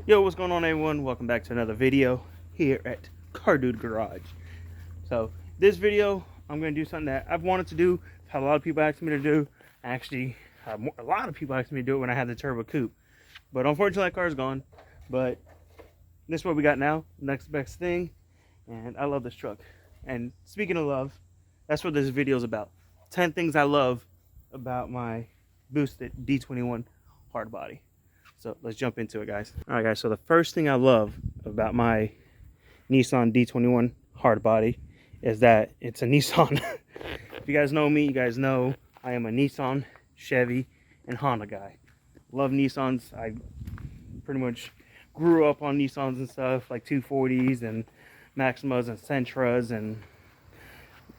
Yo, what's going on, everyone? Welcome back to another video here at Car Dude Garage. So this video, I'm going to do something that I've wanted to do, had a lot of people ask me to do. Actually, a lot of people asked me to do it when I had the turbo coupe, but unfortunately that car's gone. But this is what we got now, next best thing, and I love this truck. And speaking of love, that's what this video is about. 10 things I love about my boosted D21 Hardbody. So let's jump into it, guys. All right, guys, so the first thing I love about my Nissan D21 Hardbody is that it's a Nissan. If you guys know me, you guys know I am a Nissan, Chevy, and Honda guy. Love Nissans. I pretty much grew up on Nissans and stuff, like 240s and Maximas and Sentras, and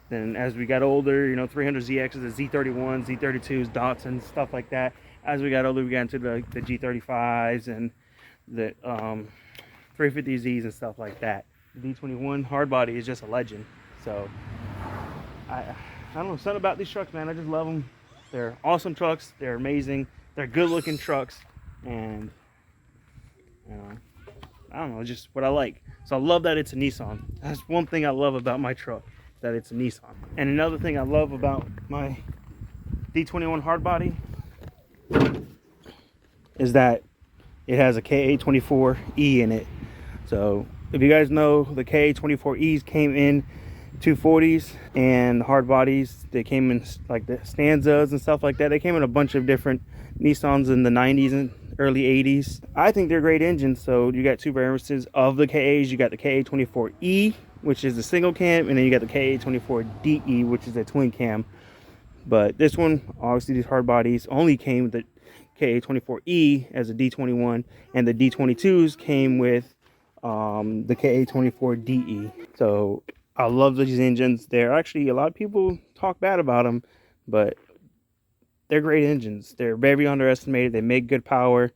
then as we got older, you know, 300ZXs, the Z31s, Z32s, Datsuns, stuff like that. As we got older, we got into the G35s and the 350Zs and stuff like that. The D21 Hardbody is just a legend. So I don't know, something about these trucks, man. I just love them. They're awesome trucks. They're amazing. They're good-looking trucks, and you know, I don't know, just what I like. So I love that it's a Nissan. That's one thing I love about my truck, that it's a Nissan. And another thing I love about my D21 Hardbody is that it has a KA24E in it. So if you guys know, the KA24Es came in 240s, and the hard bodies, they came in like the Stanzas and stuff like that. They came in a bunch of different Nissans in the 90s and early 80s. I think they're great engines. So you got two variants of the KAs. You got the KA24E, which is the single cam, and then you got the KA24DE, which is a twin cam. But this one, obviously these hard bodies only came with the KA24E as a D21, and the D22s came with the KA24DE. So I love these engines. They're actually, a lot of people talk bad about them, but they're great engines. They're very underestimated. They make good power,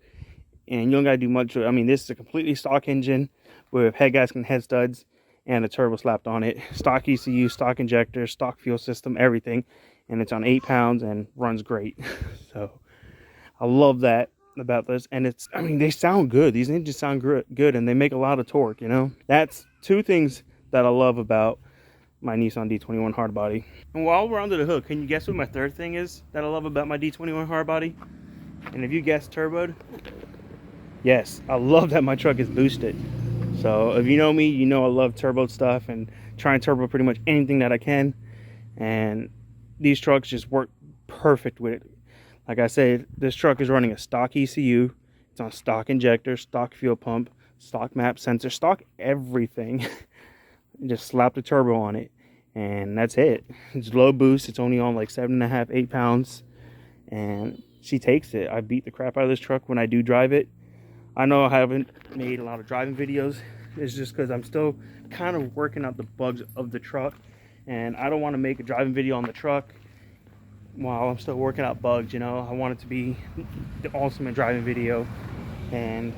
and you don't gotta do much. I mean, this is a completely stock engine with head gasket and head studs and a turbo slapped on it. Stock ECU, stock injector, stock fuel system, everything. And it's on 8 pounds and runs great. So I love that about this. And it's, I mean, they sound good. These engines sound good, and they make a lot of torque, you know. That's two things that I love about my Nissan D21 Hardbody. And while we're under the hood, can you guess what my third thing is that I love about my D21 Hardbody? And if you guessed turboed, yes, I love that my truck is boosted. So if you know me, you know I love turbo stuff and try and turbo pretty much anything that I can. And these trucks just work perfect with it. Like I said, this truck is running a stock ECU. It's on stock injector, stock fuel pump, stock map sensor, stock everything. Just slap the turbo on it, and that's it. It's low boost. It's only on like 7.5, 8 pounds, and she takes it. I beat the crap out of this truck when I do drive it. I know I haven't made a lot of driving videos. It's just because I'm still kind of working out the bugs of the truck, and I don't want to make a driving video on the truck while I'm still working out bugs, you know. I want it to be the ultimate driving video and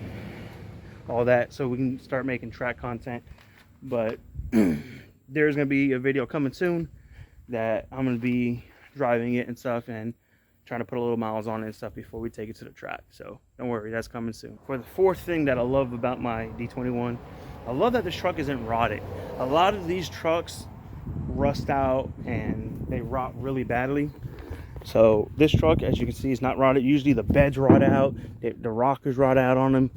all that, so we can start making track content. But there's going to be a video coming soon that I'm going to be driving it and stuff, and trying to put a little miles on it and stuff before we take it to the track. So don't worry, that's coming soon. For the fourth thing that I love about my D21, I love that this truck isn't rotted. A lot of these trucks rust out and they rot really badly. So this truck, as you can see, is not rotted. Usually the beds rot out, the rockers rot out on them.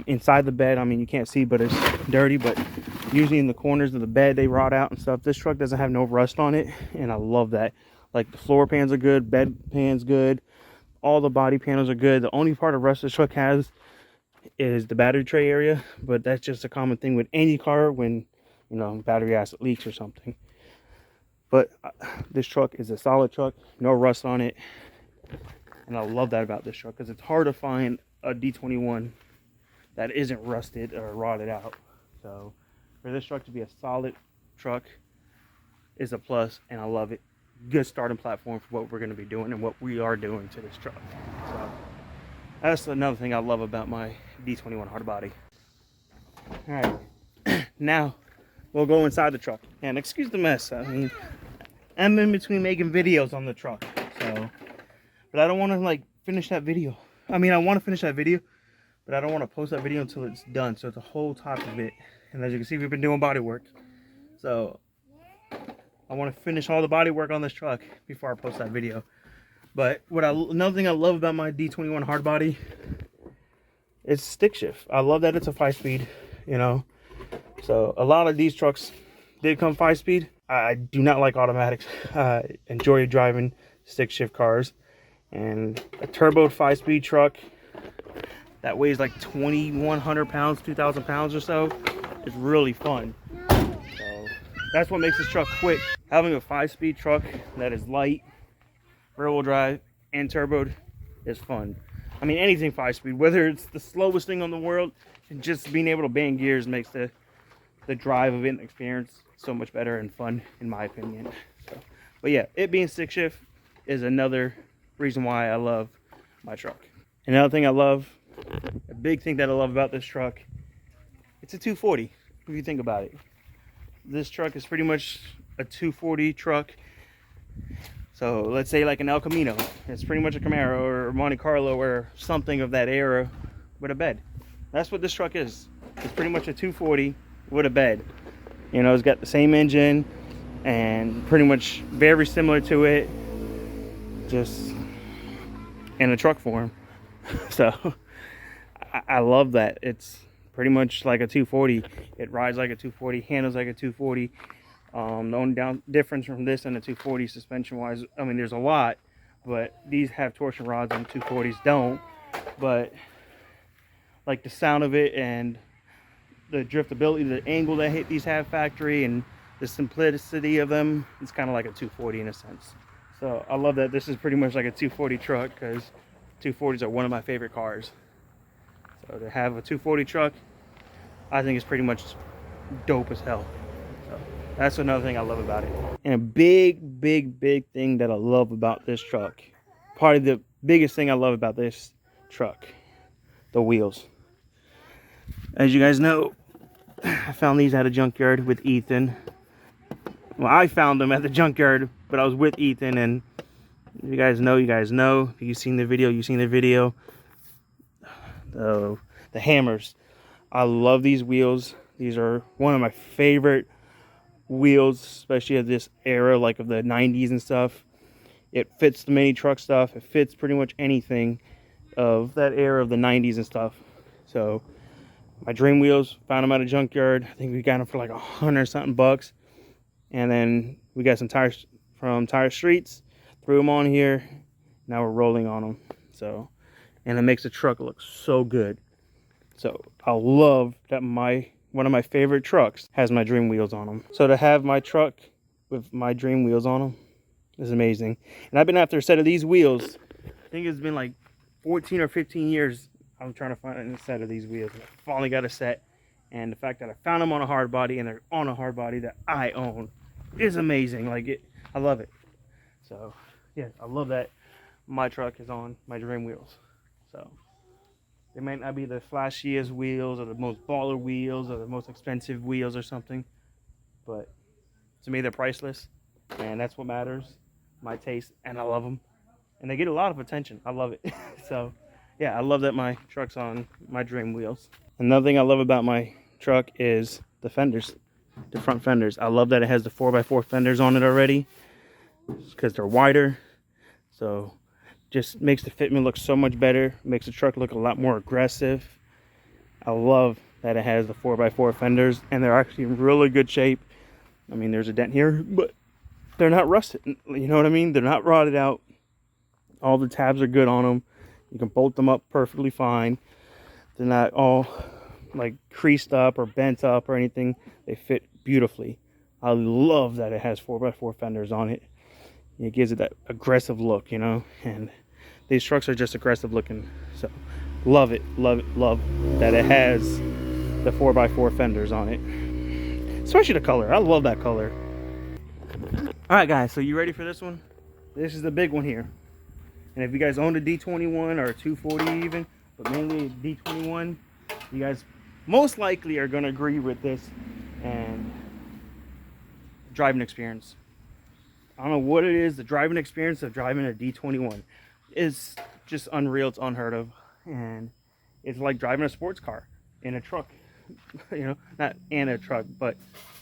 Inside the bed, I mean, you can't see, but it's dirty. But usually in the corners of the bed, they rot out and stuff. This truck doesn't have no rust on it, and I love that. Like, the floor pans are good, bed pans good, all the body panels are good. The only part of rust this truck has is the battery tray area, but that's just a common thing with any car when, you know, battery acid leaks or something. But this truck is a solid truck, no rust on it, and I love that about this truck, because it's hard to find a D21 that isn't rusted or rotted out. So for this truck to be a solid truck is a plus, and I love it. Good starting platform for what we're going to be doing and what we are doing to this truck. So that's another thing I love about my D21 Hardbody. All right, now we'll go inside the truck. And excuse the mess. I mean, I'm in between making videos on the truck, so, but I don't want to like finish that video. I mean, I want to finish that video, but I don't want to post that video until it's done. So it's a whole top of it. And as you can see, we've been doing body work. So I want to finish all the body work on this truck before I post that video. But another thing I love about my D21 Hardbody is stick shift. I love that it's a 5-speed, you know. So a lot of these trucks did come 5-speed. I do not like automatics. I enjoy driving stick shift cars. And a turbo 5-speed truck that weighs like 2,100 pounds, 2,000 pounds or so is really fun. So that's what makes this truck quick. Having a 5-speed truck that is light, rear-wheel drive, and turboed is fun. I mean, anything 5-speed, whether it's the slowest thing on the world, and just being able to bang gears makes the drive of it and experience so much better and fun, in my opinion. So, but yeah, it being stick shift is another reason why I love my truck. Another thing I love, a big thing that I love about this truck, it's a 240, if you think about it. This truck is pretty much a 240 truck. So let's say like an El Camino. It's pretty much a Camaro or Monte Carlo or something of that era with a bed. That's what this truck is. It's pretty much a 240 with a bed. You know, it's got the same engine and pretty much very similar to it, just in a truck form. So I love that. It's pretty much like a 240. It rides like a 240, handles like a 240. The only difference from this and the 240 suspension wise, I mean, there's a lot, but these have torsion rods and 240s don't. But like the sound of it and the driftability, the angle that these have factory, and the simplicity of them, it's kind of like a 240 in a sense. So I love that this is pretty much like a 240 truck, because 240s are one of my favorite cars. So to have a 240 truck, I think it's pretty much dope as hell. So that's another thing I love about it. And a big thing that I love about this truck, probably the biggest thing I love about this truck, the wheels. As you guys know, I found these at a junkyard with Ethan. Well, I found them at the junkyard, but I was with Ethan, and if you guys know, you guys know. If you've seen the video, you've seen the video. The hammers. I love these wheels. These are one of my favorite wheels, especially of this era, like of the 90s and stuff. It fits the mini truck stuff. It fits pretty much anything of that era of the 90s and stuff. So my dream wheels, found them at a junkyard. I think we got them for like $100 something bucks. And then we got some tires from Tire Streets, threw them on here. Now we're rolling on them. So, and it makes the truck look so good. So I love that one of my favorite trucks has my dream wheels on them. So to have my truck with my dream wheels on them is amazing. And I've been after a set of these wheels. I think it's been like 14 or 15 years. I'm trying to find a set of these wheels. I finally got a set, and the fact that I found them on a hard body, and they're on a hard body that I own, is amazing. Like it, I love it. So yeah, I love that my truck is on my dream wheels. So they might not be the flashiest wheels or the most baller wheels or the most expensive wheels or something, but to me they're priceless, and that's what matters. My taste, and I love them, and they get a lot of attention. I love it. So yeah, I love that my truck's on my dream wheels. Another thing I love about my truck is the fenders, the front fenders. I love that it has the 4x4 fenders on it already, because they're wider. So just makes the fitment look so much better, makes the truck look a lot more aggressive. I love that it has the 4x4 fenders, and they're actually in really good shape. I mean, there's a dent here, but they're not rusted. You know what I mean? They're not rotted out. All the tabs are good on them. You can bolt them up perfectly fine. They're not all like creased up or bent up or anything. They fit beautifully. I love that it has 4x4 fenders on it. It gives it that aggressive look, you know, and these trucks are just aggressive looking. So love it, love that it has the 4x4 fenders on it, especially the color. I love that color. All right guys, so you ready for this one? This is the big one here. And if you guys own a D21 or a 240 even, but mainly a D21, you guys most likely are going to agree with this. And driving experience, I don't know what it is, the driving experience of driving a D21 is just unreal. It's unheard of, and It's like driving a sports car in a truck. You know, not in a truck, but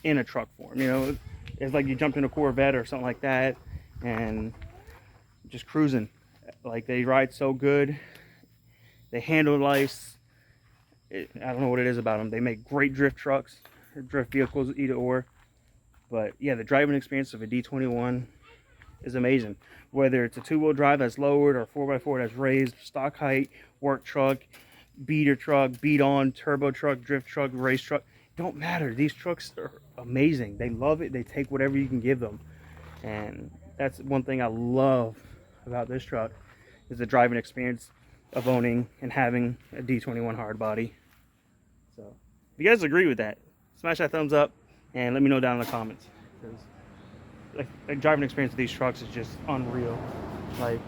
in a truck form. You know, it's like you jumped in a Corvette or something like that and just cruising. Like, they ride so good, they handle nice. I don't know what it is about them. They make great drift trucks, or drift vehicles, either or. But yeah, the driving experience of a D21 is amazing. Whether it's a two-wheel drive that's lowered or 4x4 that's raised, stock height, work truck, beater truck, beat on, turbo truck, drift truck, race truck, don't matter. These trucks are amazing. They love it. They take whatever you can give them. And that's one thing I love about this truck, is the driving experience of owning and having a D21 Hardbody. So if you guys agree with that, smash that thumbs up and let me know down in the comments. Because the driving experience of these trucks is just unreal. Like,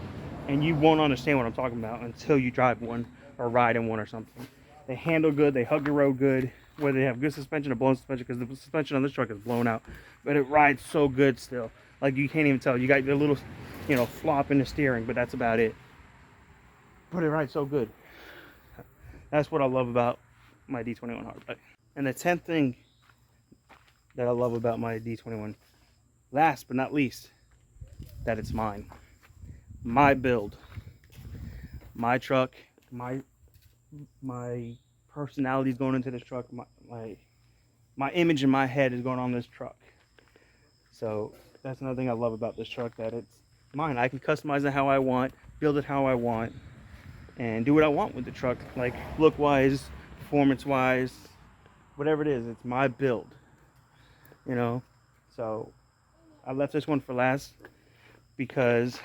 and you won't understand what I'm talking about until you drive one or ride in one or something. They handle good, they hug the road good, whether they have good suspension or blown suspension, because the suspension on this truck is blown out, but it rides so good still. Like, you can't even tell. You got your little, you know, flop in the steering, but that's about it. But it rides so good. That's what I love about my D21 Hardbody. And the 10th thing that I love about my D21, last but not least, that it's mine. My build, my truck, my personality is going into this truck. My image in my head is going on this truck. So that's another thing I love about this truck, that it's mine. I can customize it how I want, build it how I want, and do what I want with the truck, like look wise, performance wise, whatever it is. It's my build, you know. So I left this one for last, because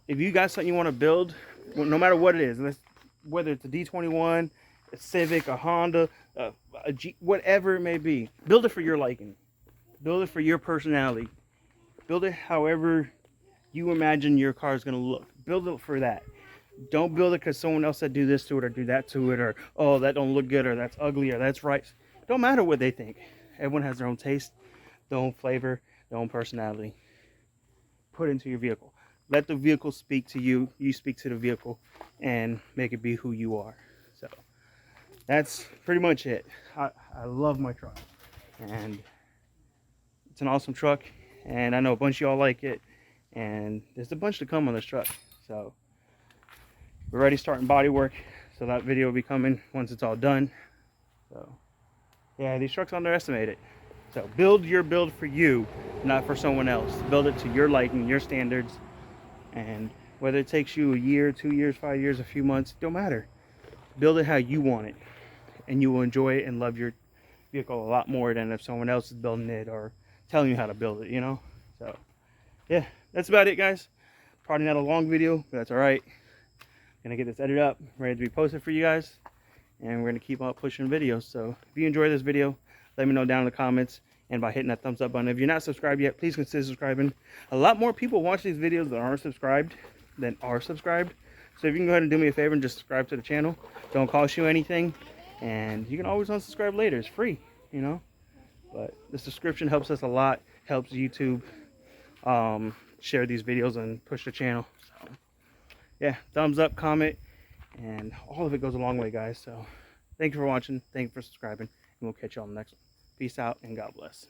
if you got something you want to build, no matter what it is, whether it's a D21, a Civic, a Honda, a Jeep, whatever it may be, build it for your liking. Build it for your personality. Build it however you imagine your car is going to look. Build it for that. Don't build it because someone else said do this to it or do that to it, or, oh, that don't look good, or that's ugly, or that's right. Don't matter what they think. Everyone has their own taste, their own flavor, their own personality. Put it into your vehicle. Let the vehicle speak to you. You speak to the vehicle and make it be who you are. So that's pretty much it. I love my truck, and it's an awesome truck, and I know a bunch of y'all like it, and there's a bunch to come on this truck. So we're already starting body work, so that video will be coming once it's all done. So yeah, these trucks underestimated. So build your build for you, not for someone else. Build it to your liking, your standards, and whether it takes you a year, 2 years, 5 years, a few months, don't matter. Build it how you want it, and you will enjoy it and love your vehicle a lot more than if someone else is building it or telling you how to build it, you know. So yeah, that's about it, guys. Probably not a long video, but that's all right. Gonna get this edited up, ready to be posted for you guys, and we're gonna keep on pushing videos. So if you enjoyed this video, let me know down in the comments, and by hitting that thumbs up button. If you're not subscribed yet, please consider subscribing. A lot more people watch these videos that aren't subscribed than are subscribed. So if you can go ahead and do me a favor and just subscribe to the channel, don't cost you anything, and you can always unsubscribe later. It's free, you know. But the subscription helps us a lot, helps YouTube share these videos and push the channel. So yeah, thumbs up, comment, and all of it goes a long way, guys. So thank you for watching, thank you for subscribing, and we'll catch you on the next one. Peace out, and God bless.